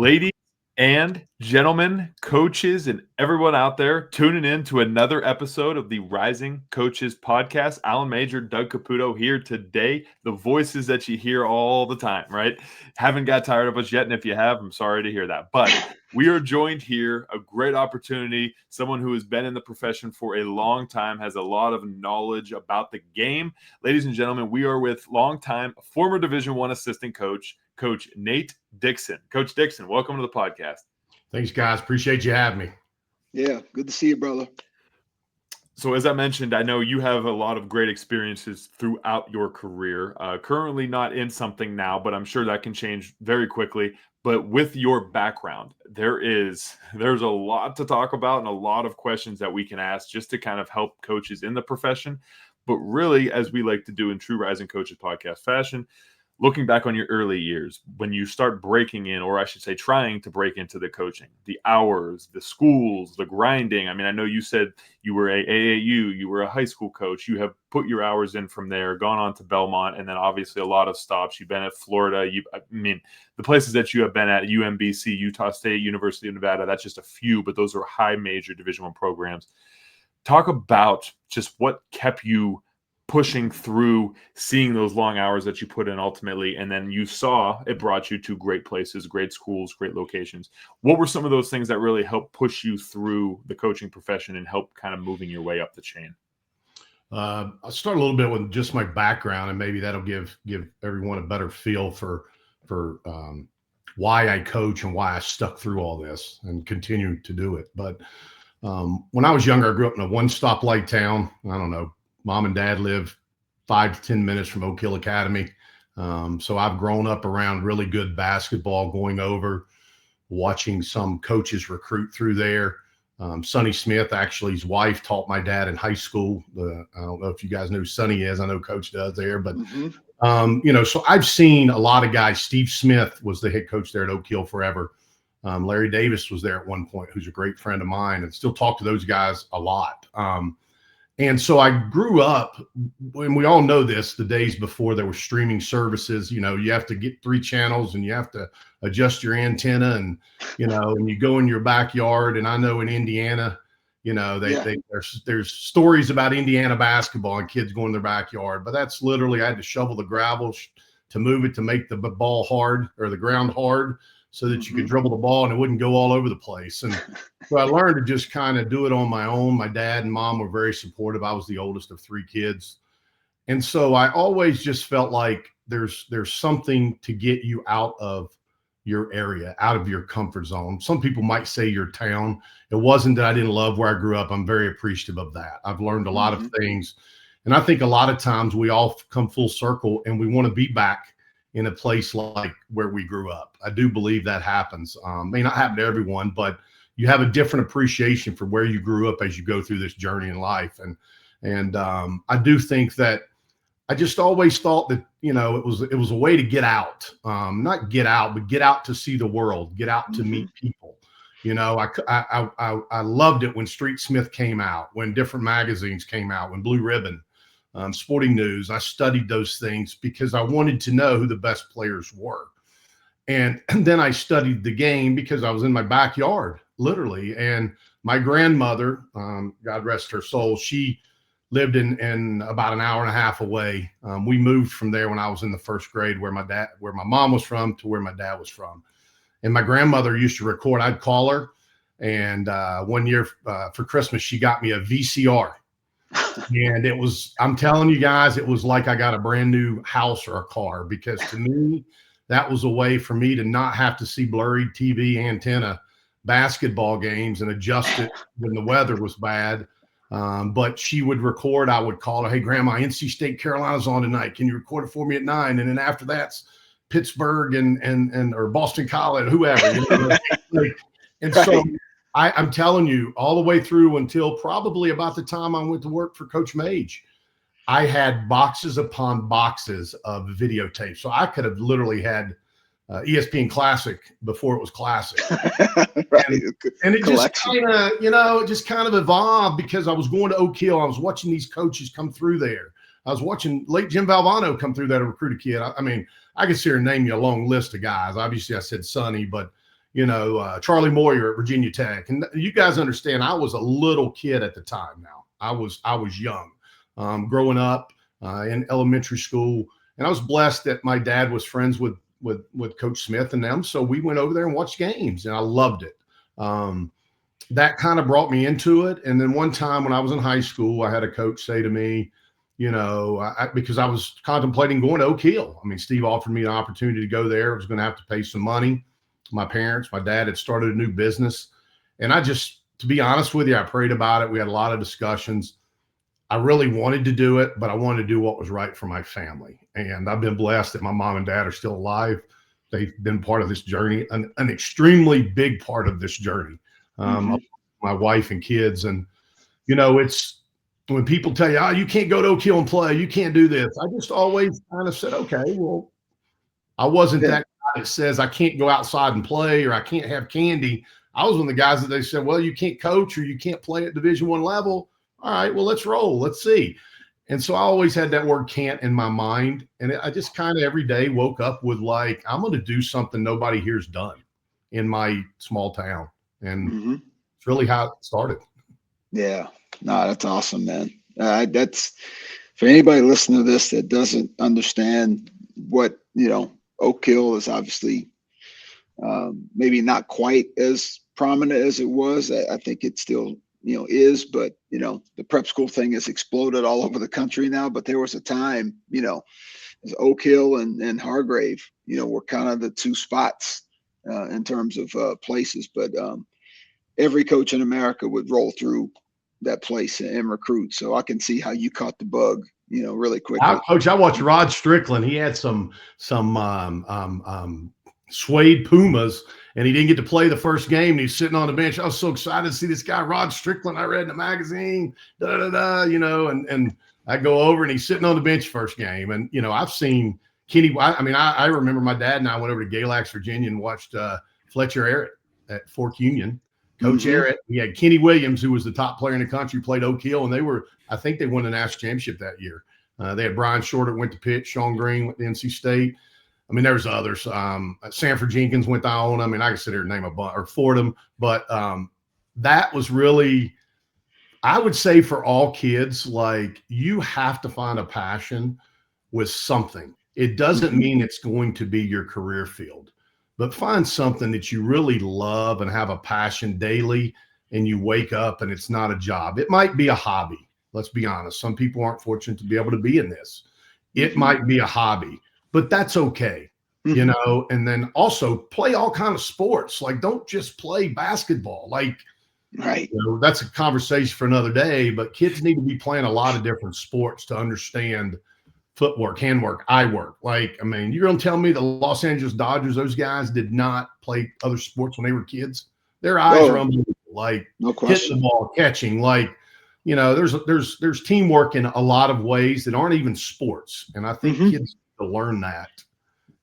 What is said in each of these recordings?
Ladies and gentlemen, coaches, and everyone out there tuning in to another episode of the Rising Coaches Podcast. Alan Major, Doug Caputo here today. The voices that you hear all the time, right? Haven't got tired of us yet, and if you have, I'm sorry to hear that. But we are joined here, a great opportunity, someone who has been in the profession for a long time, has a lot of knowledge about the game. Ladies and gentlemen, we are with longtime former Division I assistant coach, Coach Nate Dixon. Coach Dixon, welcome to the podcast. Thanks, guys. Appreciate you having me. Yeah, good to see you, brother. So as I mentioned, I know you have a lot of great experiences throughout your career. Currently not in something now, but I'm sure that can change very quickly. But with your background, there's a lot to talk about and a lot of questions that we can ask just to kind of help coaches in the profession. But really, as we like to do in true Rising Coaches podcast fashion, looking back on your early years, when you start breaking in, or I should say trying to break into the coaching, the hours, the schools, the grinding. I mean, I know you said you were a AAU, you were a high school coach. You have put your hours in from there, gone on to Belmont, and then obviously a lot of stops. You've been at Florida. The places that you have been at, UMBC, Utah State, University of Nevada, that's just a few, but those are high major Division I programs. Talk about just what kept you pushing through, seeing those long hours that you put in ultimately, and then you saw it brought you to great places, great schools, great locations. What were some of those things that really helped push you through the coaching profession and help kind of moving your way up the chain? I'll start a little bit with just my background, and maybe that'll give everyone a better feel for why I coach and why I stuck through all this and continue to do it. But when I was younger, I grew up in a one-stoplight town. I don't know. Mom and dad live 5 to 10 minutes from Oak Hill Academy. So I've grown up around really good basketball, going over, watching some coaches recruit through there. Sonny Smith, actually, his wife taught my dad in high school. I don't know if you guys know who Sonny is. I know Coach does there. But, so I've seen a lot of guys. Steve Smith was the head coach there at Oak Hill forever. Larry Davis was there at one point, who's a great friend of mine, and still talk to those guys a lot. And so I grew up, and we all know this, the days before there were streaming services. You have to get 3 channels and you have to adjust your antenna, and, and you go in your backyard. And I know in Indiana, there's stories about Indiana basketball and kids going in their backyard, but that's literally, I had to shovel the gravel to move it, to make the ball hard, or the ground hard, so that you could dribble the ball and it wouldn't go all over the place. And so I learned to just kind of do it on my own. My dad and mom were very supportive. I was the oldest of 3 kids. And so I always just felt like there's something to get you out of your area, out of your comfort zone. Some people might say your town. It wasn't that I didn't love where I grew up. I'm very appreciative of that. I've learned a lot of things. And I think a lot of times we all come full circle and we want to be back in a place like where we grew up. I do believe that happens. May not happen to everyone, but you have a different appreciation for where you grew up as you go through this journey in life. And I do think that I just always thought that, it was a way to get out, not get out, but get out to see the world, get out to meet people. I loved it when Street Smith came out, when different magazines came out, when Blue Ribbon, Sporting News. I studied those things because I wanted to know who the best players were. And then I studied the game because I was in my backyard, literally. And my grandmother, God rest her soul, she lived in about an hour and a half away. We moved from there when I was in the 1st grade, where my mom was from, to where my dad was from. And my grandmother used to record. I'd call her. And one year for Christmas, she got me a VCR. And I'm telling you guys, it was like I got a brand new house or a car, because to me, that was a way for me to not have to see blurry TV antenna basketball games and adjust it when the weather was bad. But she would record. I would call her, "Hey, Grandma, NC State Carolina's on tonight. Can you record it for me at 9?" And then after that's Pittsburgh and or Boston College, whoever. And so I'm telling you, all the way through until probably about the time I went to work for Coach Mage, I had boxes upon boxes of videotapes. So I could have literally had ESPN Classic before it was Classic. Right. And it just kind of evolved, because I was going to Oak Hill. I was watching these coaches come through there. I was watching late Jim Valvano come through there to recruit a kid. I mean, I could sit here and name you a long list of guys. Obviously, I said Sonny, but Charlie Moyer at Virginia Tech. And you guys understand, I was a little kid at the time. Now I was young, growing up in elementary school, and I was blessed that my dad was friends with Coach Smith and them. So we went over there and watched games, and I loved it. That kind of brought me into it. And then one time when I was in high school, I had a coach say to me, because I was contemplating going to Oak Hill. I mean, Steve offered me an opportunity to go there. I was going to have to pay some money. My dad had started a new business. And to be honest with you, I prayed about it. We had a lot of discussions. I really wanted to do it, but I wanted to do what was right for my family. And I've been blessed that my mom and dad are still alive. They've been part of this journey, an extremely big part of this journey. My wife and kids. And, it's when people tell you, oh, you can't go to Oak Hill and play, you can't do this. I just always kind of said, okay, well, I wasn't that guy that says I can't go outside and play or I can't have candy. I was one of the guys that they said, well, you can't coach or you can't play at Division I level. All right, well, let's roll. Let's see. And so I always had that word can't in my mind. And I just kind of every day woke up with like, I'm going to do something nobody here's done in my small town. And it's really how it started. Yeah. No, that's awesome, man. That's for anybody listening to this that doesn't understand what, Oak Hill is obviously maybe not quite as prominent as it was. I think it still, is, but, the prep school thing has exploded all over the country now. But there was a time, Oak Hill and Hargrave, were kind of the two spots in terms of places. But every coach in America would roll through that place and recruit. So I can see how you caught the bug, really quickly. Coach, I watched Rod Strickland. He had some suede Pumas, and he didn't get to play the first game. And he's sitting on the bench. I was so excited to see this guy, Rod Strickland. I read in the magazine, and I go over and he's sitting on the bench first game. And, I've seen Kenny. I remember my dad and I went over to Galax, Virginia, and watched Fletcher Arrett at Fork Union. Coach Arrett, he had Kenny Williams, who was the top player in the country, played Oak Hill, and I think they won the national championship that year. They had Brian Shorter went to Pitt, Sean Green went to NC State. I mean, there was others. Sanford Jenkins went on. I mean, I can sit here and name a bunch, or Fordham, but that was really, I would say for all kids, like you have to find a passion with something. It doesn't mean it's going to be your career field. But find something that you really love and have a passion daily, and you wake up and it's not a job. It might be a hobby. Let's be honest. Some people aren't fortunate to be able to be in this. It might be a hobby, but that's okay, and then also play all kinds of sports. Like don't just play basketball. Like, right. That's a conversation for another day, but kids need to be playing a lot of different sports to understand footwork, handwork, eye work. Like, I mean, you're going to tell me the Los Angeles Dodgers, those guys did not play other sports when they were kids? Their eyes are unbelievable. Like, no question. Hitting the ball, catching. Like, there's teamwork in a lot of ways that aren't even sports. And I think kids need to learn that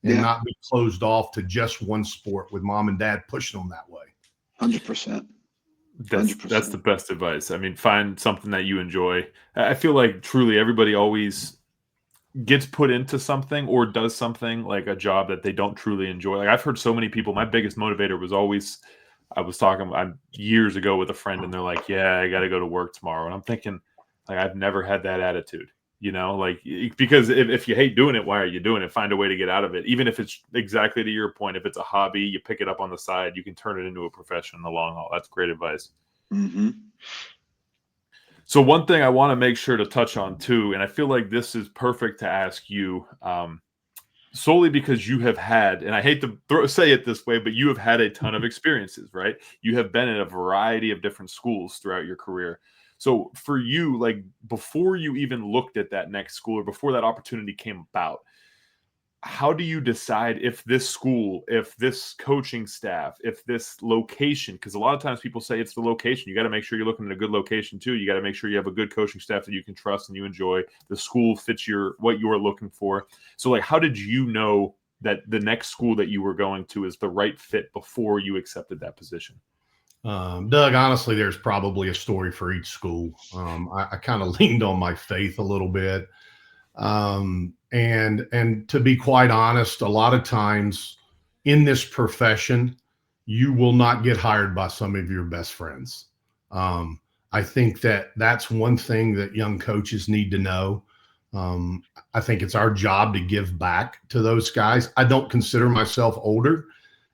and not be closed off to just one sport with mom and dad pushing them that way. 100%. That's the best advice. I mean, find something that you enjoy. I feel like truly everybody always gets put into something or does something like a job that they don't truly enjoy. Like I've heard so many people, my biggest motivator was always, I was talking years ago with a friend and they're like, yeah, I got to go to work tomorrow. And I'm thinking like, I've never had that attitude, like, because if you hate doing it, why are you doing it? Find a way to get out of it. Even if it's exactly to your point, if it's a hobby, you pick it up on the side, you can turn it into a profession in the long haul. That's great advice. So one thing I want to make sure to touch on too, and I feel like this is perfect to ask you solely because you have had, and I hate to say it this way, but you have had a ton of experiences, right? You have been in a variety of different schools throughout your career. So for you, like before you even looked at that next school or before that opportunity came about, how do you decide if this school, if this coaching staff, if this location, because a lot of times people say it's the location. You got to make sure you're looking at a good location too. You got to make sure you have a good coaching staff that you can trust and you enjoy. The school fits what you're looking for. So like, how did you know that the next school that you were going to is the right fit before you accepted that position? Doug, honestly, there's probably a story for each school. I kind of leaned on my faith a little bit. And to be quite honest, a lot of times in this profession, you will not get hired by some of your best friends. I think that's one thing that young coaches need to know. I think it's our job to give back to those guys. I don't consider myself older.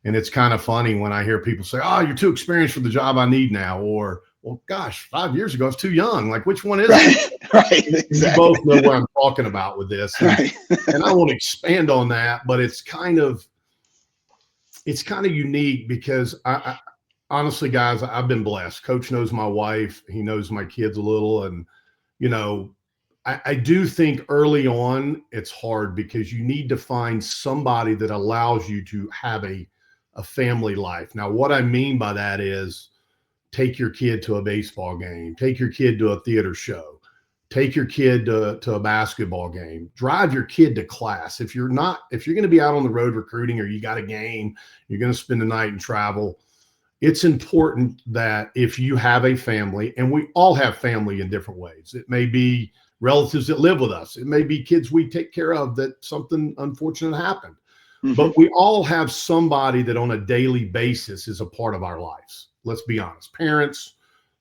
And it's kind of funny when I hear people say, "Oh, you're too experienced for the job I need now," or, "Well, gosh, 5 years ago I was too young." Like, which one is it? Right. Exactly. You both know what I'm talking about with this. Right. And I won't expand on that, but it's kind of unique because I honestly, guys, I've been blessed. Coach knows my wife. He knows my kids a little. And, I do think early on it's hard because you need to find somebody that allows you to have a family life. Now, what I mean by that is take your kid to a baseball game, take your kid to a theater show, take your kid to a basketball game, drive your kid to class. If you're going to be out on the road recruiting or you got a game, you're going to spend the night and travel. It's important that if you have a family, and we all have family in different ways. It may be relatives that live with us. It may be kids we take care of that something unfortunate happened. Mm-hmm. But we all have somebody that on a daily basis is a part of our lives. Let's be honest. Parents,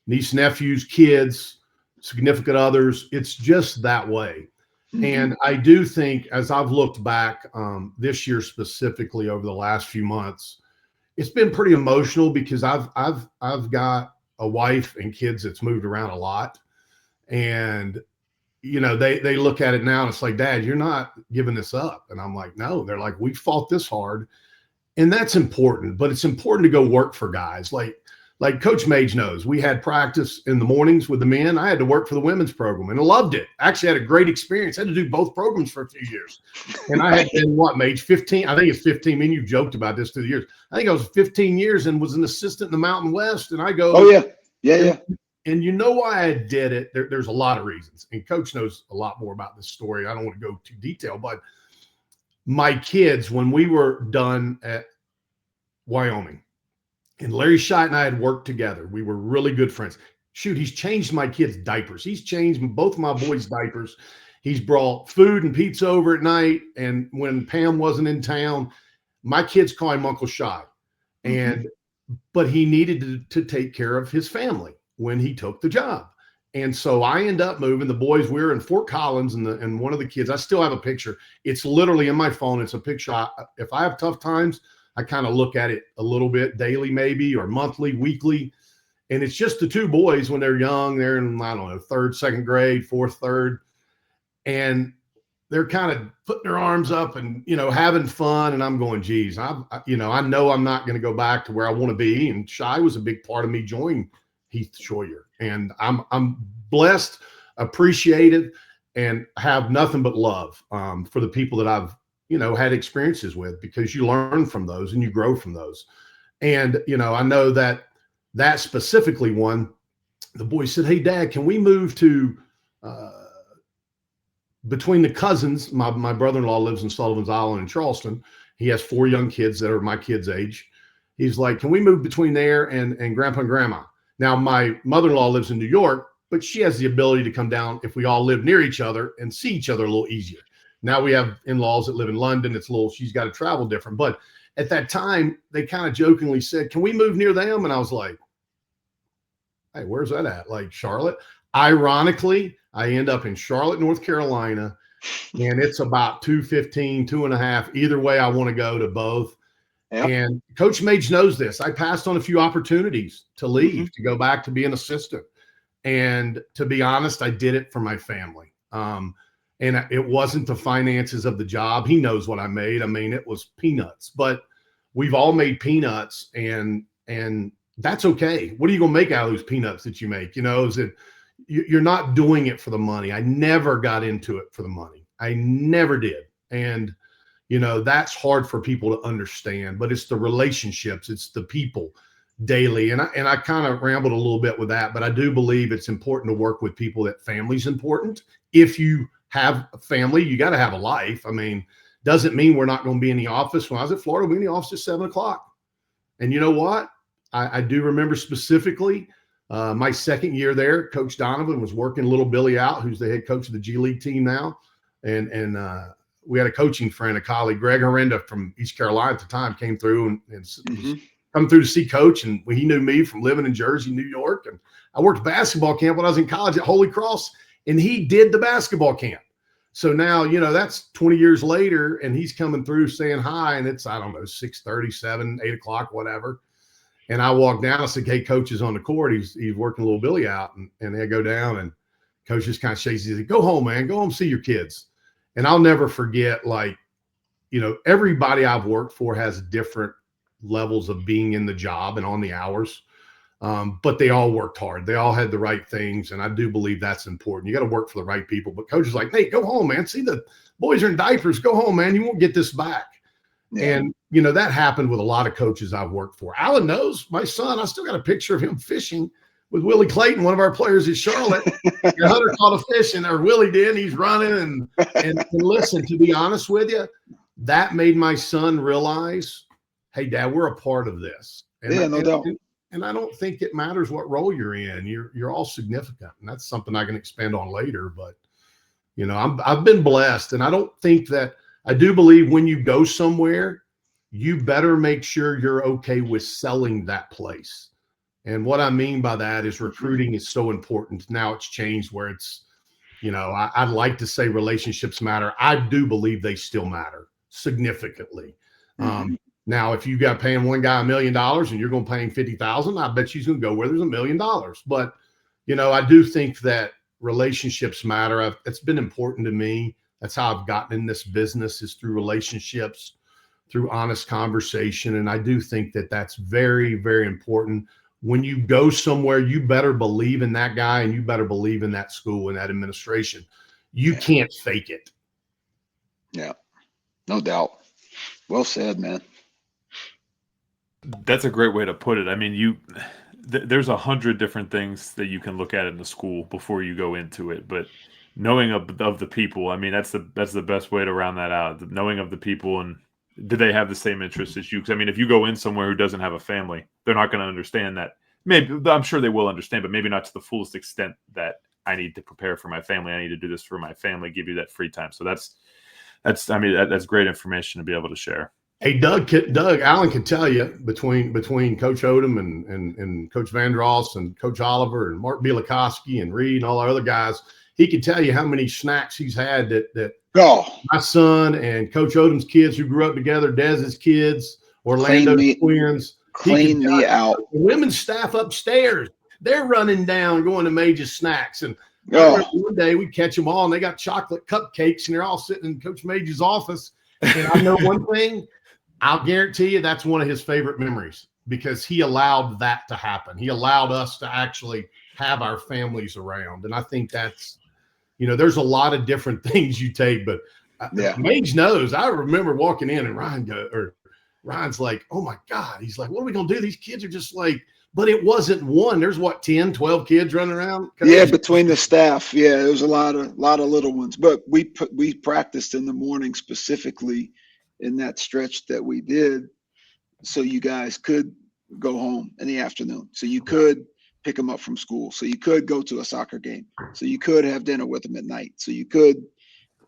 niece, nephews, kids, significant others. It's just that way. Mm-hmm. And I do think as I've looked back this year specifically over the last few months, it's been pretty emotional because I've got a wife and kids that's moved around a lot. And they look at it now and it's like, "Dad, you're not giving this up." And I'm like, "No." They're like, "We fought this hard." And that's important, but it's important to go work for guys. Like Coach Mage knows, we had practice in the mornings with the men. I had to work for the women's program and I loved it. Actually had a great experience. I had to do both programs for a few years. And I had been, Mage, 15? I think it's 15. I mean, you've joked about this through the years. I think I was 15 years and was an assistant in the Mountain West. And I go, "Oh, yeah. Yeah. And you know why I did it? There's a lot of reasons. And Coach knows a lot more about this story. I don't want to go too detailed, but my kids, when we were done at Wyoming, and Larry Scheidt and I had worked together, we were really good friends. Shoot, he's changed my kids' diapers. He's changed both my boys' diapers. He's brought food and pizza over at night. And when Pam wasn't in town, my kids call him Uncle Schei. But he needed to take care of his family when he took the job. And so I end up moving the boys. We were in Fort Collins and one of the kids, I still have a picture. It's literally in my phone. It's a picture. If I have tough times, I kind of look at it a little bit daily, maybe, or monthly, weekly. And it's just the two boys when they're young. They're in, I don't know, third, second grade, fourth, third. And they're kind of putting their arms up and, having fun. And I'm going, geez, I know I'm not going to go back to where I want to be. And Schei was a big part of me joining Heath Schroyer. And I'm blessed, appreciated, and have nothing but love for the people that I've, had experiences with, because you learn from those and you grow from those. And, I know that specifically one, the boy said, "Hey, Dad, can we move to between the cousins?" My brother-in-law lives in Sullivan's Island in Charleston. He has 4 young kids that are my kids' age. He's like, "Can we move between there and Grandpa and Grandma?" Now, my mother-in-law lives in New York, but she has the ability to come down if we all live near each other and see each other a little easier. Now we have in-laws that live in London. She's got to travel different. But at that time, they kind of jokingly said, "Can we move near them?" And I was like, "Hey, where's that at?" Like Charlotte. Ironically, I end up in Charlotte, North Carolina, and it's about 2:15, 2.5. Either way, I want to go to both. Yep. And Coach Mage knows this. I passed on a few opportunities to leave, to go back to be an assistant. And to be honest, I did it for my family. And it wasn't the finances of the job. He knows what I made. I mean, it was peanuts, but we've all made peanuts, and that's okay. What are you going to make out of those peanuts that you make? Is it, you're not doing it for the money. I never got into it for the money. I never did. And, that's hard for people to understand, but it's the relationships, it's the people daily. And I kind of rambled a little bit with that, but I do believe it's important to work with people. That family's important. If you have a family, you got to have a life. I mean, doesn't mean we're not going to be in the office. When I was at Florida, we were in the office at 7:00. And you know what? I do remember specifically my second year there, Coach Donovan was working little Billy out, who's the head coach of the G League team now. And we had a coaching friend, a colleague, Greg Horrenda from East Carolina at the time, came through and was come through to see Coach, and he knew me from living in Jersey, New York, and I worked basketball camp when I was in college at Holy Cross, and he did the basketball camp. So now, that's 20 years later, and he's coming through saying hi, and it's, I don't know, 6:30, 7, 8 o'clock, whatever. And I walk down, I said, hey, Coach is on the court. He's working little Billy out, and they go down, and Coach just kind of shakes his head. Go home, man. Go home, see your kids. And I'll never forget, everybody I've worked for has different levels of being in the job and on the hours. But they all worked hard. They all had the right things. And I do believe that's important. You got to work for the right people. But Coach is like, hey, go home, man. See, the boys are in diapers. Go home, man. You won't get this back. Yeah. And, that happened with a lot of coaches I've worked for. Alan knows, my son, I still got a picture of him fishing with Willie Clayton, one of our players at Charlotte. And Hunter caught a fish, or Willie did. He's running. And listen, to be honest with you, that made my son realize, hey, Dad, we're a part of this. And no doubt. And I don't think it matters what role you're in. You're all significant. And that's something I can expand on later. But, I've been blessed. And I don't think that – I do believe when you go somewhere, you better make sure you're okay with selling that place. And what I mean by that is recruiting is so important. Now it's changed where it's, I'd like to say relationships matter. I do believe they still matter significantly. Mm-hmm. Now, if you got paying one guy $1 million and you're going to pay him $50,000, I bet she's going to go where there's $1 million. But, I do think that relationships matter. It's been important to me. That's how I've gotten in this business, is through relationships, through honest conversation. And I do think that that's very, very important. When you go somewhere, you better believe in that guy, and you better believe in that school and that administration. You can't fake it. Yeah, no doubt. Well said, man. That's a great way to put it. I mean, there's 100 different things that you can look at in the school before you go into it, but knowing of the people, I mean, that's the best way to round that out. The knowing of the people, and do they have the same interests as you? Because I mean, if you go in somewhere who doesn't have a family, they're not going to understand that. Maybe, I'm sure they will understand, but maybe not to the fullest extent that I need to prepare for my family. I need to do this for my family, give you that free time. So that's great information to be able to share. Hey, Doug, Allen can tell you between Coach Odom and Coach Vandross and Coach Oliver and Mark Bielakowski and Reed and all our other guys, he can tell you how many snacks he's had that my son and Coach Odom's kids who grew up together, Dez's kids, Orlando twins. Clean me out. The women's staff upstairs, they're running down, going to Mage's Snacks. And one day we catch them all, and they got chocolate cupcakes, and they're all sitting in Coach Mage's office. And I know one thing, I'll guarantee you that's one of his favorite memories, because he allowed that to happen. He allowed us to actually have our families around. And I think that's, there's a lot of different things you take, but Mage knows. I remember walking in and Ryan's like, oh my God. He's like, what are we going to do? These kids are just like, but it wasn't one. There's 10, 12 kids running around. Yeah, between the staff. Yeah, there was a lot of little ones. But we practiced in the morning specifically in that stretch that we did, so you guys could go home in the afternoon. So you could pick them up from school. So you could go to a soccer game. So you could have dinner with them at night. So you could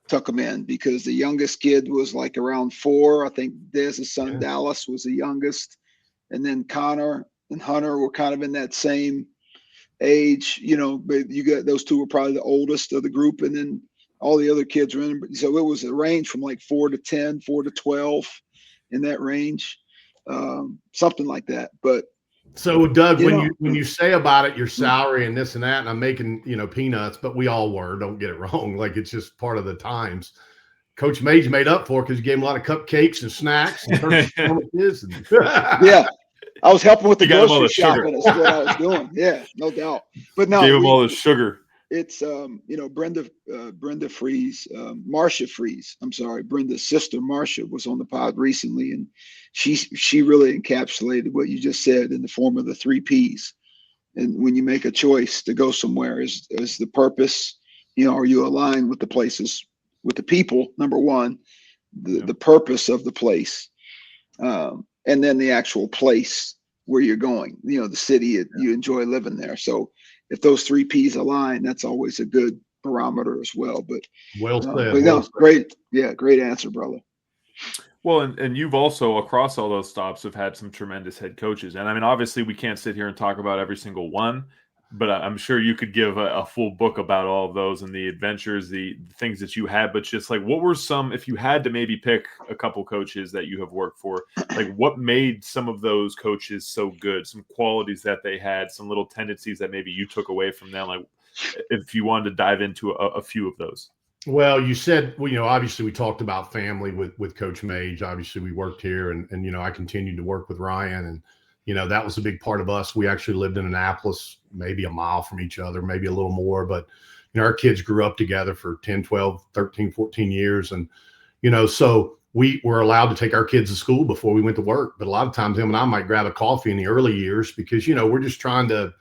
tuck them in, because the youngest kid was like around 4. I think Dez's son Dallas was the youngest, and then Connor and Hunter were kind of in that same age. But you got those two were probably the oldest of the group, and then all the other kids were in. So it was a range from like 4 to 10, 4 to 12, in that range, something like that. But so, Doug, when you say about it, your salary and this and that, and I'm making, peanuts, but we all were, don't get it wrong. Like, it's just part of the times. Coach Mage made up for it, because you gave him a lot of cupcakes and snacks and yeah. I was helping with the grocery shopping. Is what I was doing. Yeah, no doubt. But no, gave him all the sugar. It's Brenda Freeze, Marcia Freeze. I'm sorry, Brenda's sister Marcia was on the pod recently, and she really encapsulated what you just said in the form of the 3 Ps. And when you make a choice to go somewhere, is the purpose, are you aligned with the places, with the people? Number one, the purpose of the place, and then the actual place where you're going. The city you enjoy living there. So if those 3 Ps align, that's always a good barometer as well. But well said. But no, great answer, brother. Well, and you've also, across all those stops, have had some tremendous head coaches. And I mean, obviously, we can't sit here and talk about every single one, but I'm sure you could give a full book about all of those and the adventures, the things that you had. But just like, what were some, if you had to maybe pick a couple coaches that you have worked for, like what made some of those coaches so good? Some qualities that they had, some little tendencies that maybe you took away from them. Like, if you wanted to dive into a few of those. Well, you said, well, obviously we talked about family with Coach Mage. Obviously we worked here and I continued to work with Ryan, and, that was a big part of us. We actually lived in Annapolis, maybe a mile from each other, maybe a little more, but, our kids grew up together for 10, 12, 13, 14 years. And, so we were allowed to take our kids to school before we went to work. But a lot of times him and I might grab a coffee in the early years because, we're just trying to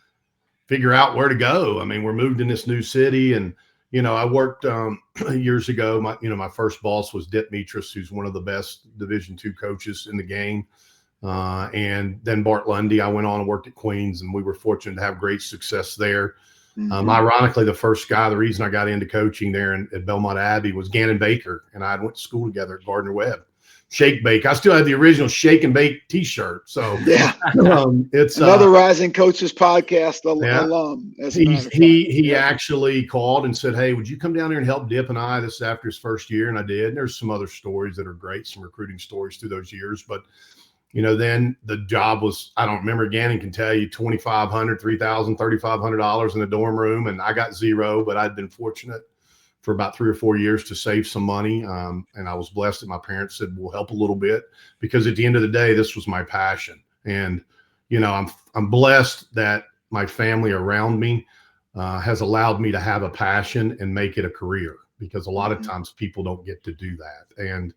figure out where to go. I mean, we're moved in this new city, and, I worked years ago. My first boss was Dick Mitras, who's one of the best Division II coaches in the game. And then Bart Lundy. I went on and worked at Queens, and we were fortunate to have great success there. Ironically, the reason I got into coaching there at Belmont Abbey was Gannon Baker, and I went to school together at Gardner Webb. Shake Bake. I still have the original Shake and Bake T-shirt. So yeah, it's another Rising Coaches podcast alum. He actually called and said, "Hey, would you come down here and help Dip and I?" This is after his first year, and I did. And there's some other stories that are great, some recruiting stories through those years. But then the job was, I don't remember. Gannon can tell you $2,500, $3,000, $3,500 in a dorm room, and I got zero. But I'd been fortunate for about 3 or 4 years to save some money. And I was blessed that my parents said, we'll help a little bit, because at the end of the day, this was my passion. And, I'm blessed that my family around me has allowed me to have a passion and make it a career, because a lot of times people don't get to do that. And,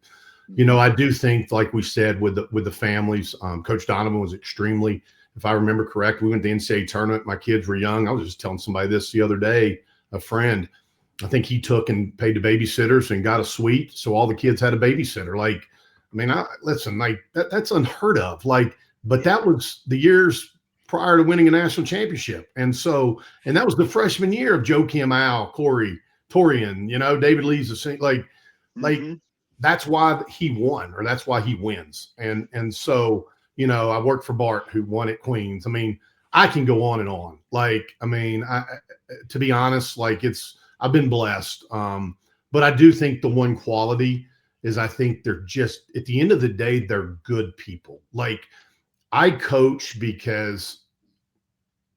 I do think, like we said, with the families, Coach Donovan was extremely, if I remember correct, we went to the NCAA tournament. My kids were young. I was just telling somebody this the other day, a friend, I think he took and paid the babysitters and got a suite, so all the kids had a babysitter. Like, I mean, that's unheard of. Like, but that was the years prior to winning a national championship, and that was the freshman year of Joe Kim, Al, Corey, Torian, David Lee's like that's why he won, or that's why he wins. And so I worked for Bart, who won at Queens. I mean, I can go on and on. Like, I mean, to be honest, like I've been blessed. But I do think the one quality is, I think they're just, at the end of the day, they're good people. Like, I coach because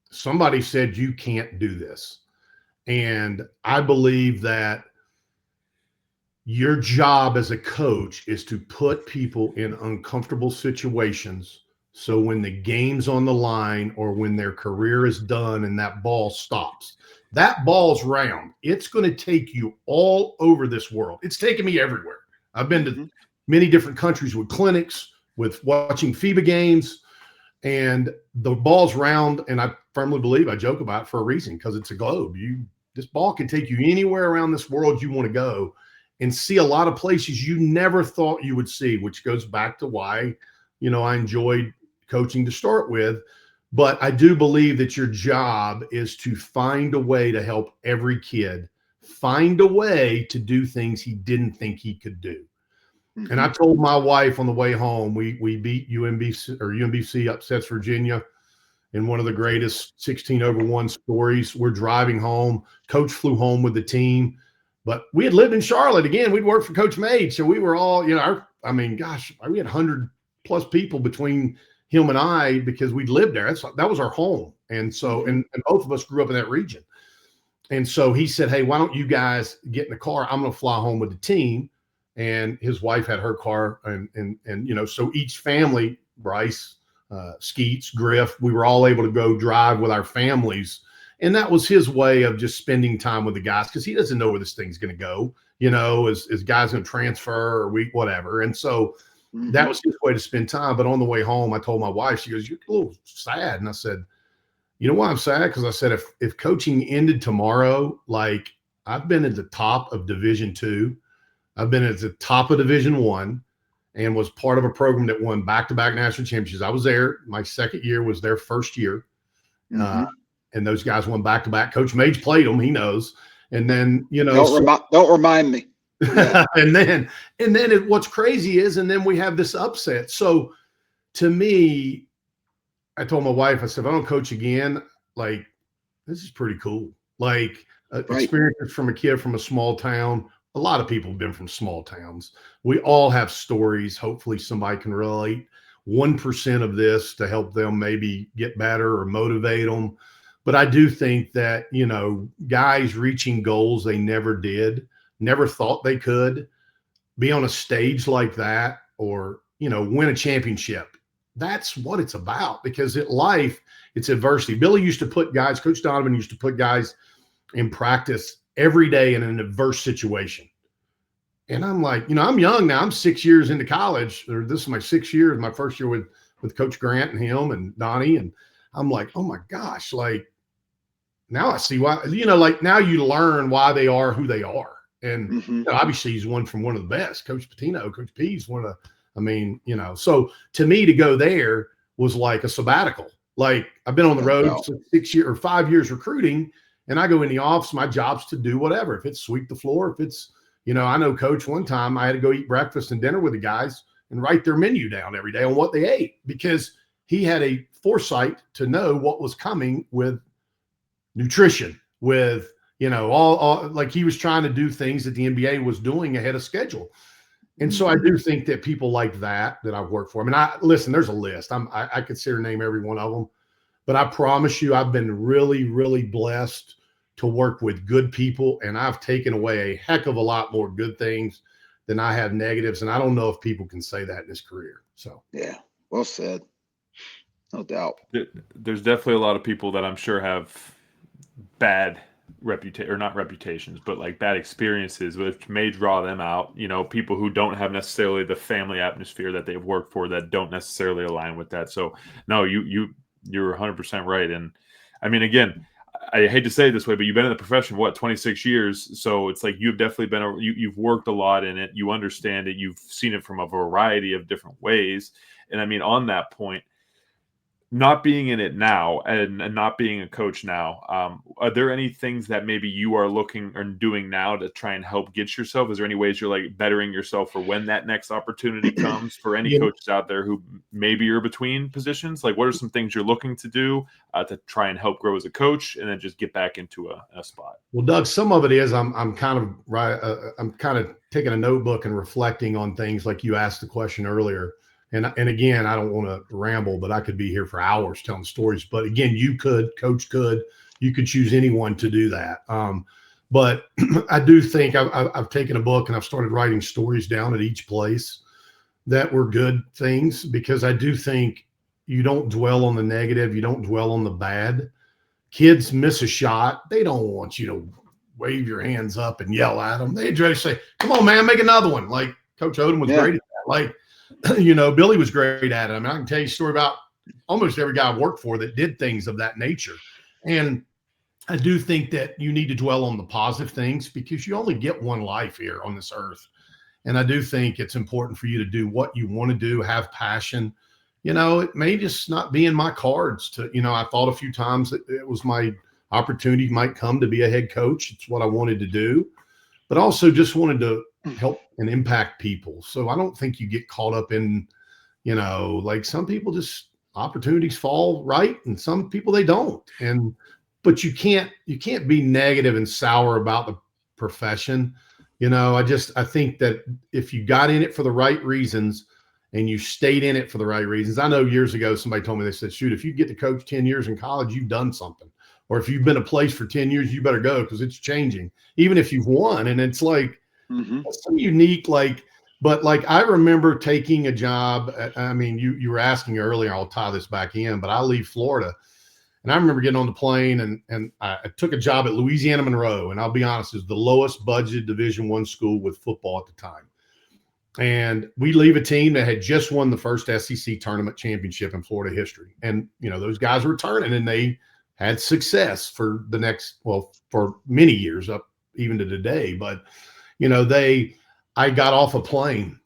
somebody said, you can't do this. And I believe that your job as a coach is to put people in uncomfortable situations. So when the game's on the line, or when their career is done and that ball stops, that ball's round. It's going to take you all over this world. It's taken me everywhere. I've been to many different countries with clinics, with watching FIBA games, and the ball's round. And I firmly believe, I joke about it for a reason, because it's a globe. This ball can take you anywhere around this world you want to go, and see a lot of places you never thought you would see, which goes back to why, I enjoyed coaching to start with. But I do believe that your job is to find a way to help every kid find a way to do things he didn't think he could do. And I told my wife on the way home, we beat UMBC upsets Virginia in one of the greatest 16-over-1 stories. We're driving home. Coach flew home with the team, but we had lived in Charlotte. Again, we'd worked for Coach Mage, so we were all, we had 100+ people between him and I, because we'd lived there. That was our home. And so, and both of us grew up in that region. And so he said, hey, why don't you guys get in the car? I'm going to fly home with the team. And his wife had her car. And so each family, Bryce, Skeets, Griff, we were all able to go drive with our families. And that was his way of just spending time with the guys, because he doesn't know where this thing's going to go, is guys going to transfer or whatever. And so that was his way to spend time. But on the way home, I told my wife, she goes, you're a little sad. And I said, you know why I'm sad? Because I said, if coaching ended tomorrow, like, I've been at the top of Division II, I've been at the top of Division I, and was part of a program that won back-to-back national championships. I was there. My second year was their first year. And those guys won back-to-back. Coach Mage played them. He knows. And then, don't remind me. Yeah. and then what's crazy is, and then we have this upset. So to me, I told my wife, I said, if I don't coach again, like, this is pretty cool. Like, Right. experiences from a kid from a small town. A lot of people have been from small towns. We all have stories. Hopefully somebody can relate 1% of this to help them maybe get better or motivate them. But I do think that, you know, guys reaching goals they never did, never thought they could, be on a stage like that, or, you know, win a championship. That's what it's about, because in life, it's adversity. Billy used to put guys, Coach Donovan used to put guys in practice every day in an adverse situation. And I'm like, you know, I'm young now. I'm 6 years into college, or this is my 6th year, my first year with Coach Grant and him and Donnie. And I'm like, oh my gosh, like, now I see why, you know, like, now you learn why they are who they are. And you know, obviously he's one from one of the best. Coach Patino, Coach P's one of the, I mean, you know, so to me, to go there was like a sabbatical. Like, I've been on the road 6 years or 5 years recruiting, and I go in the office. My job's to do whatever. If it's sweep the floor, if it's, you know, I know Coach one time I had to go eat breakfast and dinner with the guys and write their menu down every day on what they ate, because he had a foresight to know what was coming with nutrition, with, you know, all like, he was trying to do things that the NBA was doing ahead of schedule. And so I do think that people like that I've worked for. I mean, listen, there's a list. I could sit here and name every one of them, but I promise you, I've been really, really blessed to work with good people, and I've taken away a heck of a lot more good things than I have negatives. And I don't know if people can say that in this career. So, yeah, well said. No doubt. There's definitely a lot of people that I'm sure have bad or not reputations, but like bad experiences, which may draw them out. You know, people who don't have necessarily the family atmosphere that they've worked for, that don't necessarily align with that. So no, you're 100% right. And I mean, again, I hate to say it this way, but you've been in the profession, what, 26 years. So it's like, you've definitely been, you've worked a lot in it. You understand it. You've seen it from a variety of different ways. And I mean, on that point, not being in it now and not being a coach now, are there any things that maybe you are looking or doing now to try and help get yourself? Is there any ways you're like bettering yourself for when that next opportunity comes, for any coaches out there who maybe are between positions? Like, what are some things you're looking to do to try and help grow as a coach and then just get back into a spot? Well, Doug, some of it is I'm kind of taking a notebook and reflecting on things, like you asked the question earlier. And again, I don't want to ramble, but I could be here for hours telling stories. But again, Coach could, you could choose anyone to do that. But I do think I've taken a book and I've started writing stories down at each place that were good things, because I do think you don't dwell on the negative. You don't dwell on the bad. Kids miss a shot. They don't want you to wave your hands up and yell at them. They'd rather say, come on, man, make another one. Like Coach Odom was great at that. Like, you know, Billy was great at it. I mean, I can tell you a story about almost every guy I worked for that did things of that nature. And I do think that you need to dwell on the positive things, because you only get one life here on this earth. And I do think it's important for you to do what you want to do, have passion. You know, it may just not be in my cards to, you know, I thought a few times that it was my opportunity might come to be a head coach. It's what I wanted to do, but also just wanted to help and impact people. So I don't think you get caught up in, you know, like, some people just opportunities fall right and some people they don't. But you can't be negative and sour about the profession. You know, I think that if you got in it for the right reasons and you stayed in it for the right reasons. I know years ago, somebody told me, they said, shoot, if you get to coach 10 years in college, you've done something. Or if you've been a place for 10 years, you better go, because it's changing, even if you've won. And it's like, that's so unique. Like, but like, I remember taking a job. I mean, you were asking earlier, I'll tie this back in, but I leave Florida. And I remember getting on the plane and I took a job at Louisiana-Monroe. And I'll be honest, it's the lowest budgeted Division I school with football at the time. And we leave a team that had just won the first SEC tournament championship in Florida history. And, you know, those guys were returning and they had success for the next, well, for many years up even to today. But, you know, I got off a plane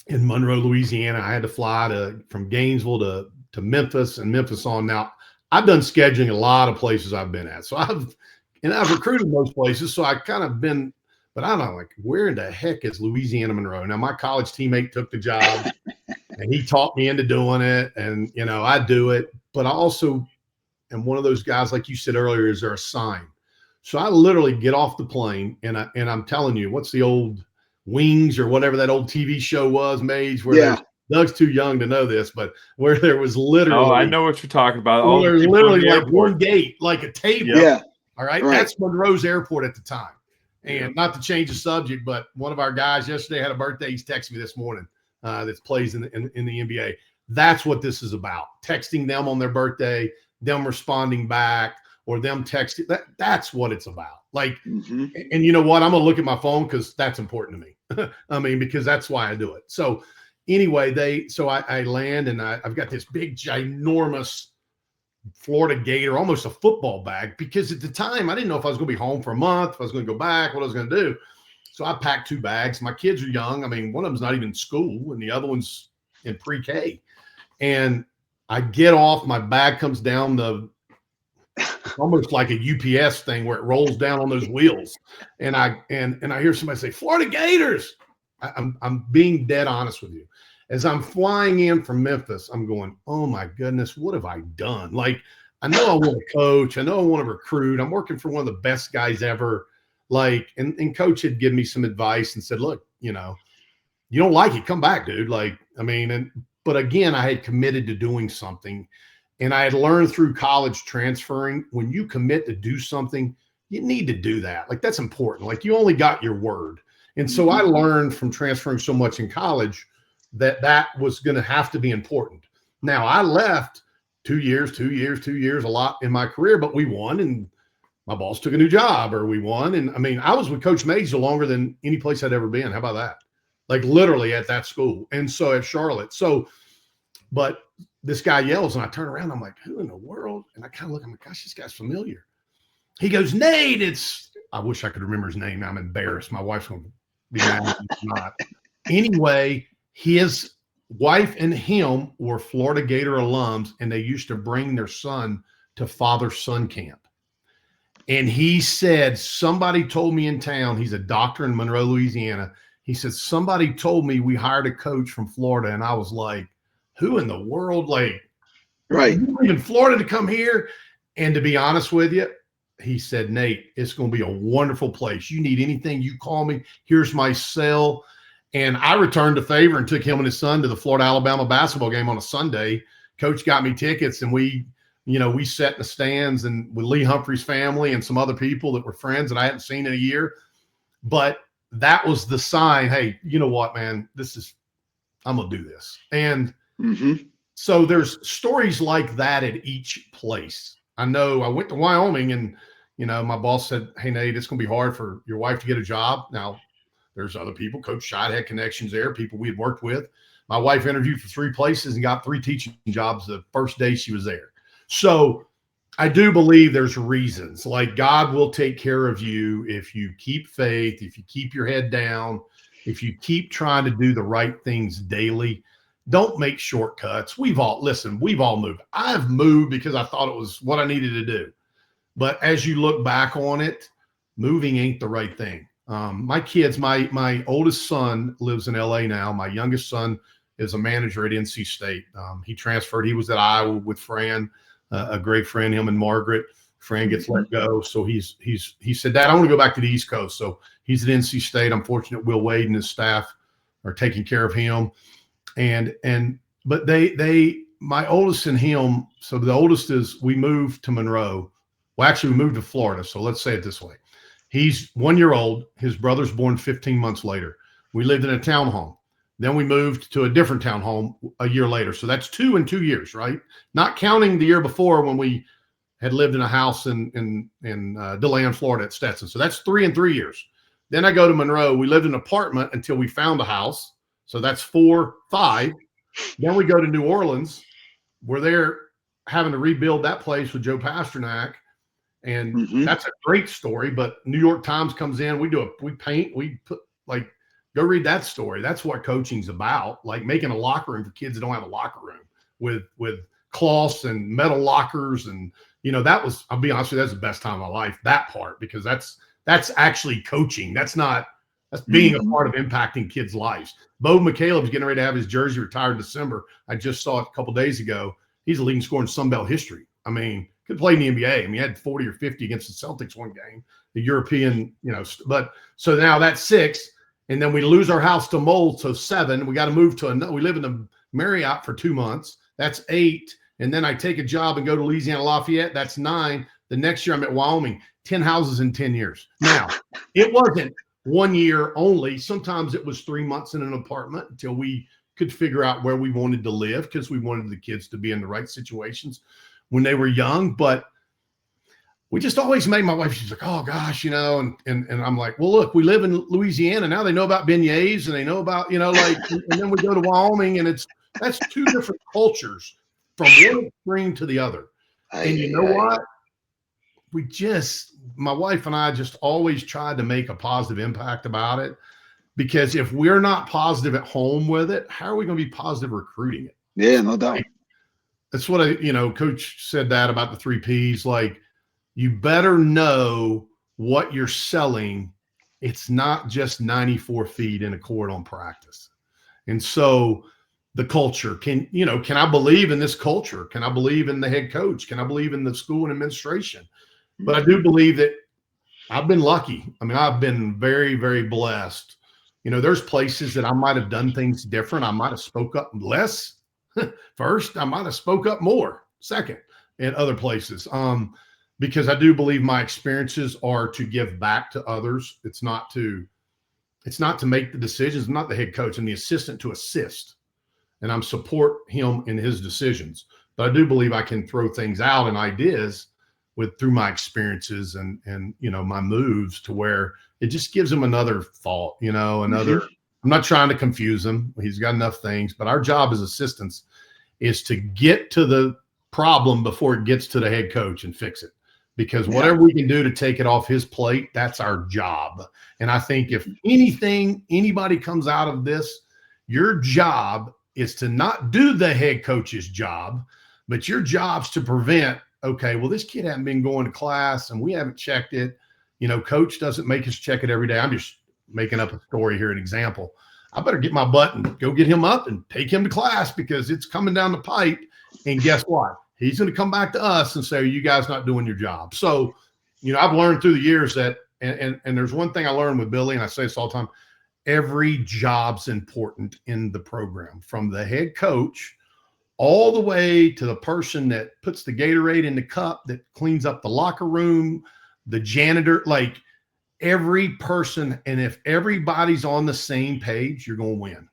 in Monroe, Louisiana. I had to fly from Gainesville to Memphis and Memphis on. Now, I've done scheduling a lot of places I've been at. So I've recruited most places. So I kind of been But I'm not like, where in the heck is Louisiana-Monroe? Now, my college teammate took the job and he taught me into doing it. And, you know, I do it. But I also am one of those guys, like you said earlier, is there a sign? So I literally get off the plane and I'm telling you, what's the old Wings or whatever that old TV show was, Mage, where Doug's too young to know this, but where there was literally. Oh, I know what you're talking about. Well, there's literally like airport. one gate, like a table. Yeah. All right. That's Monroe's airport at the time. And not to change the subject, but one of our guys yesterday had a birthday. He's texted me this morning that plays in the NBA. That's what this is about. Texting them on their birthday, them responding back, or them texting. That's what it's about. Like, and you know what? I'm going to look at my phone because that's important to me. I mean, because that's why I do it. So anyway, I land and I've got this big, ginormous Florida Gator, almost a football bag, because at the time I didn't know if I was going to be home for a month, if I was going to go back, what I was going to do. So I packed 2 bags. My kids are young. I mean, one of them's not even in school and the other one's in pre-K. And I get off, my bag comes down almost like a UPS thing where it rolls down on those wheels. And I hear somebody say, Florida Gators. I'm being dead honest with you. As I'm flying in from Memphis, I'm going, oh my goodness, what have I done? Like, I know I want to coach. I know I want to recruit. I'm working for one of the best guys ever. Like, and coach had given me some advice and said, look, you know, you don't like it, come back, dude. Like, I mean, but again, I had committed to doing something and I had learned through college transferring, when you commit to do something, you need to do that. Like, that's important. Like, you only got your word. And so I learned from transferring so much in college that was going to have to be important. Now, I left 2 years, a lot in my career, but we won and my boss took a new job, or we won. And I mean, I was with Coach Major longer than any place I'd ever been. How about that? Like, literally at that school. And so at Charlotte. So, but this guy yells and I turn around. I'm like, who in the world? And I kind of look, I'm like, gosh, this guy's familiar. He goes, Nate, I wish I could remember his name. I'm embarrassed. My wife's going to be mad if he's not. Anyway, his wife and him were Florida Gator alums, and they used to bring their son to father-son camp. And he said, somebody told me in town, he's a doctor in Monroe, Louisiana. He said, somebody told me we hired a coach from Florida. And I was like, who in the world? Like, you in Florida to come here? And to be honest with you, he said, Nate, it's going to be a wonderful place. You need anything, you call me. Here's my cell. And I returned the favor and took him and his son to the Florida-Alabama basketball game on a Sunday. Coach got me tickets, and we sat in the stands and with Lee Humphrey's family and some other people that were friends that I hadn't seen in a year. But that was the sign. Hey, you know what, man? I'm going to do this. And so there's stories like that at each place. I know I went to Wyoming and, you know, my boss said, hey, Nate, it's going to be hard for your wife to get a job. Now, there's other people. Coach Schott had connections there, people we had worked with. My wife interviewed for 3 places and got 3 teaching jobs the first day she was there. So I do believe there's reasons. Like, God will take care of you if you keep faith, if you keep your head down, if you keep trying to do the right things daily. Don't make shortcuts. We've all moved. I've moved because I thought it was what I needed to do. But as you look back on it, moving ain't the right thing. My kids, my oldest son lives in LA now. My youngest son is a manager at NC State. He transferred. He was at Iowa with Fran, a great friend, him and Margaret. Fran gets let go. So he said, Dad, I want to go back to the East Coast. So he's at NC State. I'm fortunate Will Wade and his staff are taking care of him. But my oldest and him, so the oldest we moved to Monroe. Well, actually we moved to Florida. So let's say it this way. He's 1 year old. His brother's born 15 months later. We lived in a townhome. Then we moved to a different townhome a year later. So that's 2 in 2 years, right? Not counting the year before when we had lived in a house in DeLand, Florida at Stetson. So that's 3 in 3 years. Then I go to Monroe. We lived in an apartment until we found a house. So that's 4, 5. Then we go to New Orleans. We're there having to rebuild that place with Joe Pasternak. And that's a great story, but New York Times comes in, we paint, we put, like, go read that story. That's what coaching's about. Like, making a locker room for kids that don't have a locker room with cloths and metal lockers. And, you know, I'll be honest with you, that's the best time of my life, that part, because that's actually coaching. That's not That's being a part of impacting kids' lives. Bo McCaleb's getting ready to have his jersey retired in December. I just saw it a couple days ago. He's a leading scorer in Sun Belt history. I mean, could play in the NBA. I mean, he had 40 or 50 against the Celtics one game, the European, but so now that's 6. And then we lose our house to mold. So 7, we got to move to another. We live in the Marriott for 2 months. That's 8. And then I take a job and go to Louisiana-Lafayette. That's 9. The next year I'm at Wyoming, 10 houses in 10 years. Now, it wasn't 1 year only. Sometimes it was 3 months in an apartment until we could figure out where we wanted to live, because we wanted the kids to be in the right situations when they were young. But we just always made, my wife, she's like, oh gosh, and I'm like, well, look, we live in Louisiana. Now they know about beignets and they know about, and then we go to Wyoming, and that's 2 different cultures from one extreme to the other. And you know what? My wife and I just always tried to make a positive impact about it, because if we're not positive at home with it, how are we going to be positive recruiting it? Yeah, no doubt. That's what Coach said that about the 3 Ps. Like, you better know what you're selling. It's not just 94 feet in a court on practice. And so the culture, can I believe in this culture? Can I believe in the head coach? Can I believe in the school and administration? But I do believe that I've been lucky. I mean, I've been very, very blessed. There's places that I might have done things different. I might have spoke up less first. I might have spoke up more second in other places. Because I do believe my experiences are to give back to others. It's not to make the decisions. I'm not the head coach. I'm the assistant to assist, and I'm support him in his decisions. But I do believe I can throw things out and ideas through my experiences and my moves, to where it just gives him another thought, another. I'm not trying to confuse him. He's got enough things, but our job as assistants is to get to the problem before it gets to the head coach and fix it. Because whatever we can do to take it off his plate, that's our job. And I think if anybody comes out of this, your job is to not do the head coach's job, but your job's to prevent, okay, well, this kid hasn't been going to class and we haven't checked it. Coach doesn't make us check it every day. I'm just making up a story here, an example. I better get my butt and go get him up and take him to class, because it's coming down the pipe. And guess what? He's going to come back to us and say, are you guys not doing your job? So, I've learned through the years that, and there's one thing I learned with Billy, and I say this all the time, every job's important in the program, from the head coach all the way to the person that puts the Gatorade in the cup, that cleans up the locker room, the janitor, like every person. And if everybody's on the same page, you're going to win,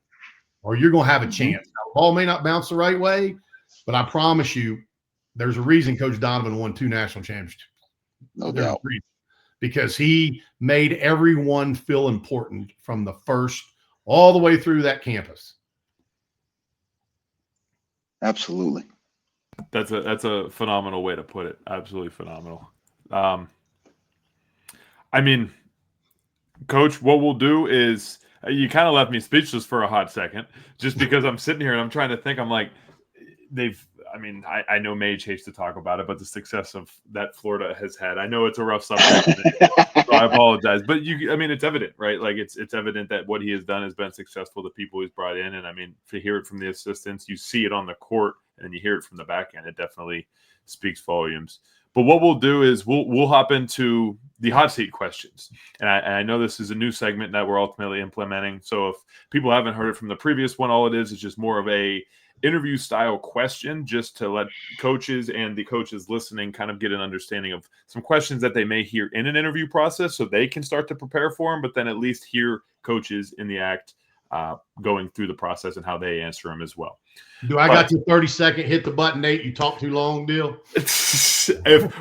or you're going to have a chance. Now, the ball may not bounce the right way, but I promise you, there's a reason Coach Donovan won 2 national championships. No doubt. Because he made everyone feel important from the first all the way through that campus. Absolutely. That's a phenomenal way to put it. Absolutely phenomenal. I mean, Coach, what we'll do is, you kind of left me speechless for a hot second, just because I'm sitting here and I'm trying to think. I'm like, I know Mage hates to talk about it, but the success that Florida has had, I know it's a rough subject, so I apologize. But it's evident, right? Like it's evident that what he has done has been successful. The people he's brought in, and to hear it from the assistants, you see it on the court, and then you hear it from the back end. It definitely speaks volumes. But what we'll do is we'll hop into the hot seat questions, and I know this is a new segment that we're ultimately implementing. So if people haven't heard it from the previous one, all it is just more of a interview style question, just to let coaches and the coaches listening kind of get an understanding of some questions that they may hear in an interview process, so they can start to prepare for them, but then at least hear coaches in the act going through the process and how they answer them as well. Got your 30-second hit the button, Nate? You talk too long deal?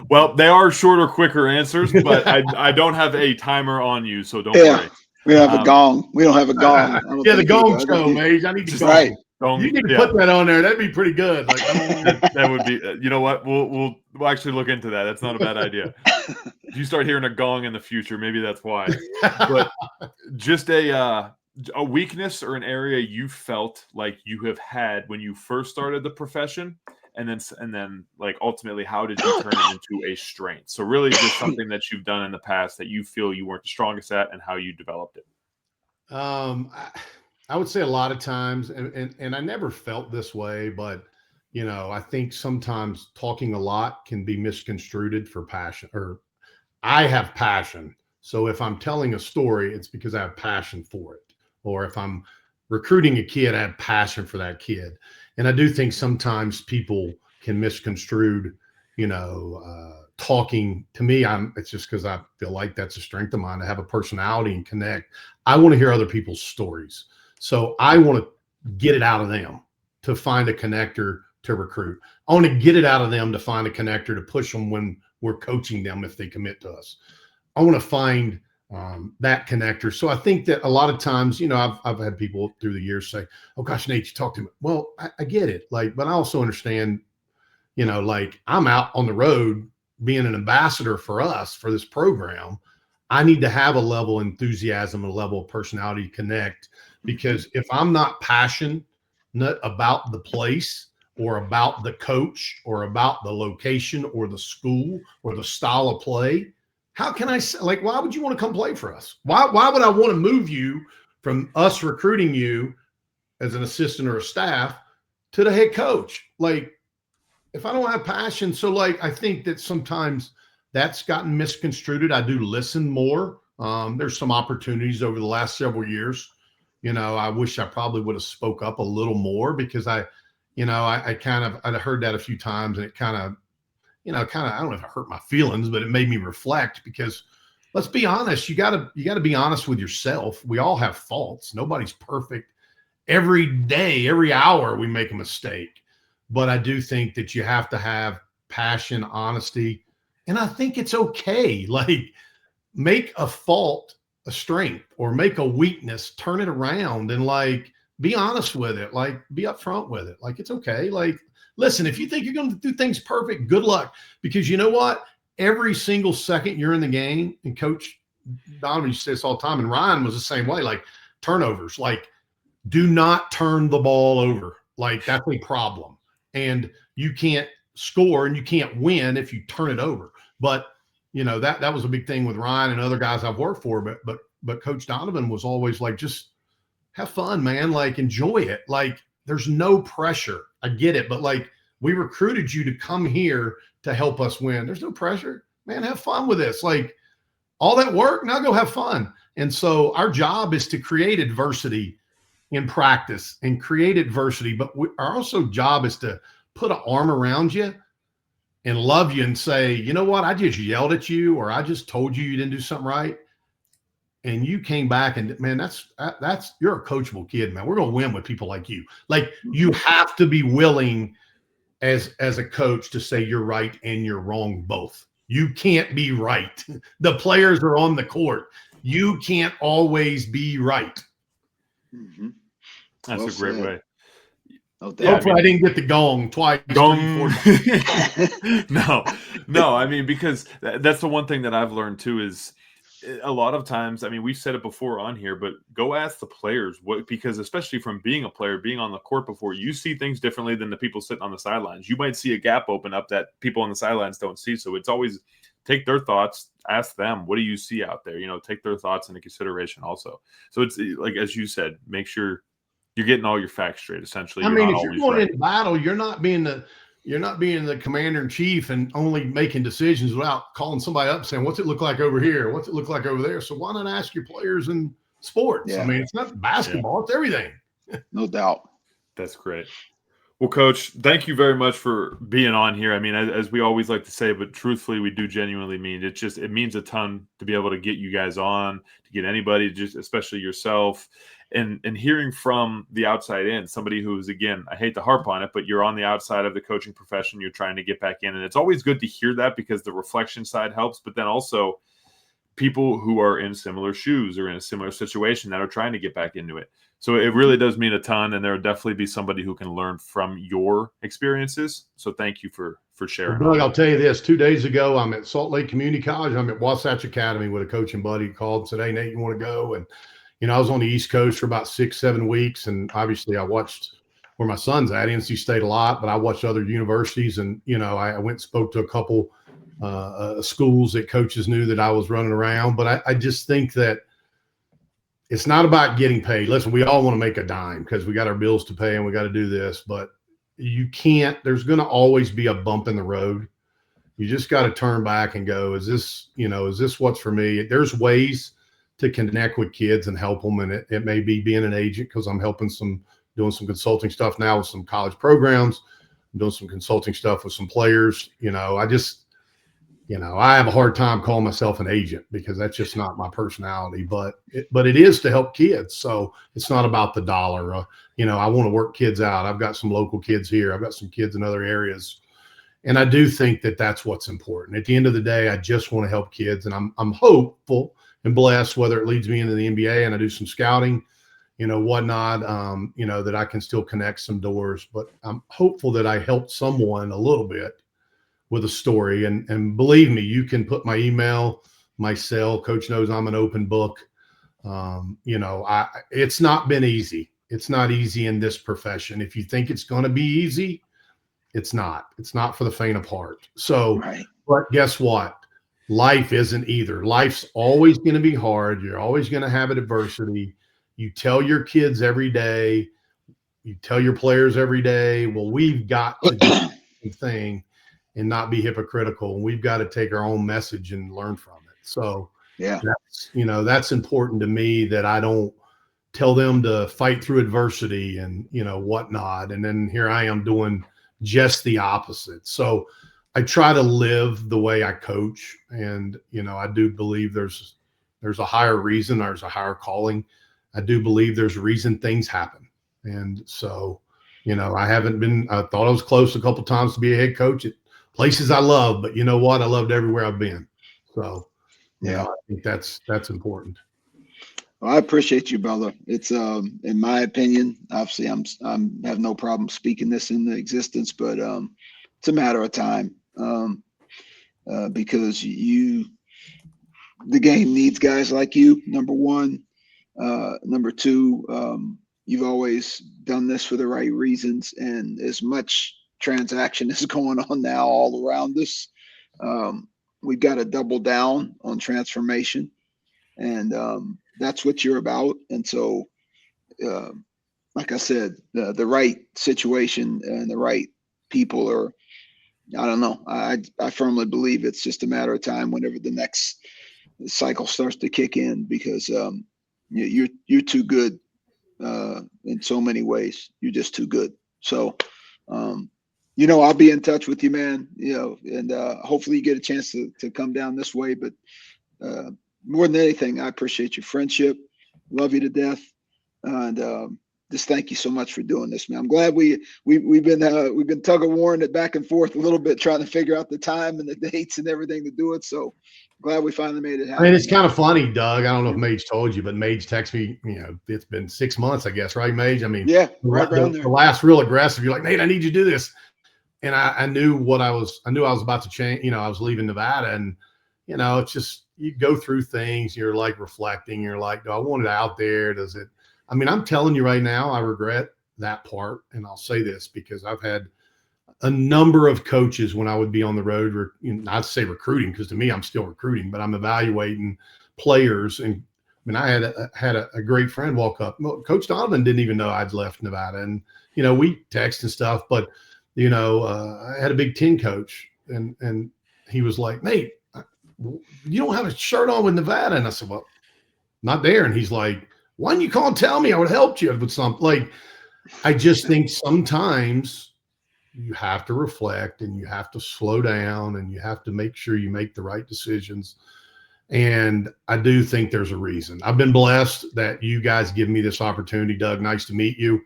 Well, they are shorter, quicker answers, but I don't have a timer on you, so don't worry. We don't have a gong. We don't have a gong. The gong show, Mage. I need to go. Right. You need to put that on there. That'd be pretty good. Like, that would be. You know what? We'll actually look into that. That's not a bad idea. If you start hearing a gong in the future, maybe that's why. But just a weakness or an area you felt like you have had when you first started the profession, and then like ultimately, how did you turn it into a strength? So really, just something that you've done in the past that you feel you weren't the strongest at, and how you developed it. I would say a lot of times, and I never felt this way, but I think sometimes talking a lot can be misconstrued for passion, or I have passion. So if I'm telling a story, it's because I have passion for it. Or if I'm recruiting a kid, I have passion for that kid. And I do think sometimes people can misconstrued, talking to me. It's just because I feel like that's a strength of mine to have a personality and connect. I want to hear other people's stories. So I want to get it out of them to find a connector to recruit. I want to get it out of them to find a connector to push them when we're coaching them if they commit to us. I want to find that connector. So I think that a lot of times, I've had people through the years say, "Oh gosh, Nate, you talk to me." Well, I get it. But I also understand, I'm out on the road being an ambassador for us for this program. I need to have a level of enthusiasm, a level of personality to connect, because if I'm not passionate about the place or about the coach or about the location or the school or the style of play, how can I why would you want to come play for us? Why would I want to move you from us recruiting you as an assistant or a staff to the head coach? If I don't have passion. So I think that sometimes that's gotten misconstrued. I do listen more. There's some opportunities over the last several years. I wish I probably would have spoke up a little more, because I I'd heard that a few times, and it kind of, I don't know if it hurt my feelings, but it made me reflect, because let's be honest, you gotta be honest with yourself. We all have faults. Nobody's perfect. Every day, every hour, we make a mistake. But I do think that you have to have passion, honesty, and I think it's okay. Make a fault a strength, or make a weakness, turn it around, and be honest with it. Be upfront with it. It's okay. Listen, if you think you're going to do things perfect, good luck, because you know what? Every single second you're in the game, and Coach Donovan used to say this all the time, and Ryan was the same way, turnovers, do not turn the ball over. That's a problem. And you can't score and you can't win if you turn it over. But that was a big thing with Ryan and other guys I've worked for. But Coach Donovan was always just have fun, man. Enjoy it. There's no pressure. I get it. But we recruited you to come here to help us win. There's no pressure, man. Have fun with this. All that work, now go have fun. And so our job is to create adversity in practice and create adversity. But our also job is to put an arm around you and love you and say, you know what? I just yelled at you, or I just told you didn't do something right, and you came back, and man, that's you're a coachable kid, man. We're going to win with people like you. You have to be willing as a coach to say you're right and you're wrong both. You can't be right. The players are on the court. You can't always be right. Mm-hmm. That's a great way. Hopefully I didn't get the gong twice. Gong. No. Because that's the one thing that I've learned too, is a lot of times, we've said it before on here, but go ask the players because especially from being a player, being on the court before, you see things differently than the people sitting on the sidelines. You might see a gap open up that people on the sidelines don't see. So it's always take their thoughts, ask them, what do you see out there? Take their thoughts into consideration also. So it's as you said, make sure you're getting all your facts straight. Essentially, if you're going into battle, you're not being the commander in chief and only making decisions without calling somebody up saying, "What's it look like over here? What's it look like over there?" So why not ask your players in sports? Yeah. It's not basketball; it's everything. No doubt. That's great. Well, Coach, thank you very much for being on here. As we always like to say, but truthfully, we do genuinely mean it. It means a ton to be able to get you guys on, to get anybody, just especially yourself. And hearing from the outside in, somebody who's, again, I hate to harp on it, but you're on the outside of the coaching profession, you're trying to get back in. And it's always good to hear that, because the reflection side helps. But then also people who are in similar shoes or in a similar situation that are trying to get back into it. So it really does mean a ton. And there will definitely be somebody who can learn from your experiences. So thank you for sharing. Doug, I'll tell you this. 2 days ago, I'm at Salt Lake Community College. I'm at Wasatch Academy with a coaching buddy who called and said, "Hey, Nate, you want to go?" And I was on the East Coast for about 6-7 weeks, and obviously I watched where my son's at, NC State, a lot, but I watched other universities, and I went and spoke to a couple schools that coaches knew that I was running around. But I just think that it's not about getting paid. Listen, we all want to make a dime because we got our bills to pay and we got to do this, but you can't, there's going to always be a bump in the road. You just got to turn back and go, is this what's for me? There's ways to connect with kids and help them. And it may be being an agent, because I'm helping doing some consulting stuff now with some college programs. I'm doing some consulting stuff with some players. I have a hard time calling myself an agent because that's just not my personality, but it is to help kids. So it's not about the dollar. I want to work kids out. I've got some local kids here. I've got some kids in other areas. And I do think that that's what's important. At the end of the day, I just want to help kids, and I'm hopeful and blessed, whether it leads me into the NBA and I do some scouting, whatnot, that I can still connect some doors. But I'm hopeful that I helped someone a little bit with a story. And believe me, you can put my email, my cell. Coach knows I'm an open book. It's not been easy. It's not easy in this profession. If you think it's going to be easy, it's not. It's not for the faint of heart. So, right. But guess what? Life isn't either. Life's always going to be hard. You're always going to have adversity. You tell your kids every day, you tell your players every day, well, we've got to do the thing and not be hypocritical. And we've got to take our own message and learn from it. So yeah, that's important to me, that I don't tell them to fight through adversity and, whatnot. And then here I am doing just the opposite. So I try to live the way I coach. And, I do believe there's a higher reason, there's a higher calling. I do believe there's a reason things happen. And so, I thought I was close a couple times to be a head coach at places I love, but you know what? I loved everywhere I've been. So, I think that's important. Well, I appreciate you, brother. It's in my opinion, obviously I have no problem speaking this into existence, but it's a matter of time, because the game needs guys like you, number one. Number two, you've always done this for the right reasons, and as much transaction is going on now all around us, we've got to double down on transformation, and that's what you're about. And so, like I said, the right situation and the right people are, I don't know. I firmly believe it's just a matter of time whenever the next cycle starts to kick in, because you're too good in so many ways. You're just too good. So, I'll be in touch with you, man. And hopefully you get a chance to come down this way. But more than anything, I appreciate your friendship. Love you to death, and just thank you so much for doing this, man. I'm glad we've been tug of warring it back and forth a little bit, trying to figure out the time and the dates and everything to do it. So glad we finally made it happen. I mean, it's kind of funny, Doug. I don't know if Mage told you, but Mage texted me. It's been 6 months, I guess, right, Mage? I mean, yeah, right around there. The last real aggressive. You're like, Nate, I need you to do this, and I knew I was about to change. I was leaving Nevada, and it's just, you go through things. You're like reflecting. You're like, do I want it out there? Does it? I mean, I'm telling you right now, I regret that part. And I'll say this because I've had a number of coaches when I would be on the road, I'd say recruiting, because to me, I'm still recruiting, but I'm evaluating players. And I mean, I had a great friend walk up. Well, Coach Donovan didn't even know I'd left Nevada. And, we text and stuff, but, I had a Big Ten coach, and he was like, Nate, you don't have a shirt on with Nevada. And I said, well, not there. And he's like, why didn't you call and tell me? I would have helped you with something. Like, I just think sometimes you have to reflect, and you have to slow down, and you have to make sure you make the right decisions. And I do think there's a reason. I've been blessed that you guys give me this opportunity, Doug. Nice to meet you.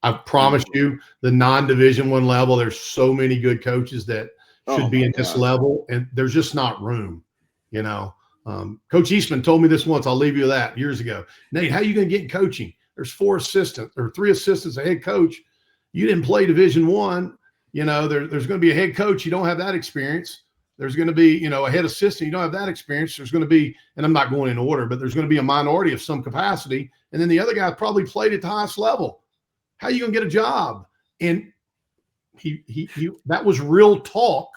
I promise you, the non-Division I level, there's so many good coaches that should be in this level, and there's just not room, Coach Eastman told me this once. I'll leave you with that, years ago. Nate, how are you going to get in coaching? There's 4 assistants or 3 assistants, a head coach. You didn't play Division I. There's going to be a head coach. You don't have that experience. There's going to be, a head assistant. You don't have that experience. There's going to be, and I'm not going in order, but there's going to be a minority of some capacity. And then the other guy probably played at the highest level. How are you going to get a job? And he that was real talk,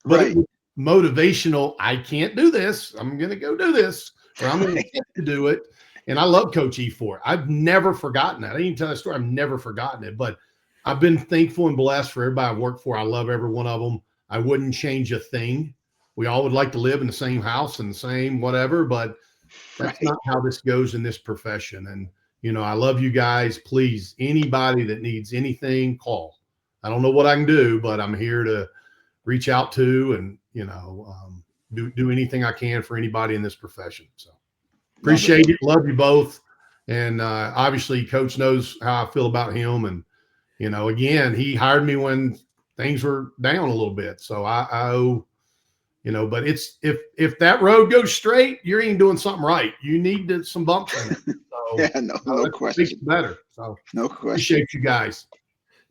but right. It was motivational. I can't do this. I'm going to go do this, or I'm going to get to do it. And I love Coach E for it. I've never forgotten that. I didn't tell that story. I've never forgotten it. But I've been thankful and blessed for everybody I work for. I love every one of them. I wouldn't change a thing. We all would like to live in the same house and the same whatever, but that's not how this goes in this profession. And, you know, I love you guys. Please, anybody that needs anything, call. I don't know what I can do, but I'm here to reach out to and, you know, do anything I can for anybody in this profession. So appreciate it. Love you both. And obviously Coach knows how I feel about him. And, you know, again, he hired me when things were down a little bit. So I owe, you know, but it's if that road goes straight, you ain't doing something right. You need some bumps in it. So yeah, no question. Better. So no question. Appreciate you guys.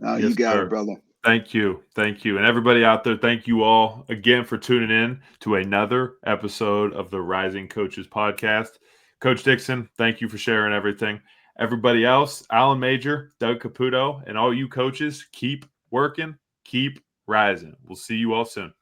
Yes, you got it, brother. Thank you. Thank you. And everybody out there, thank you all again for tuning in to another episode of the Rising Coaches Podcast. Coach Dixon, thank you for sharing everything. Everybody else, Alan Major, Doug Caputo, and all you coaches, keep working, keep rising. We'll see you all soon.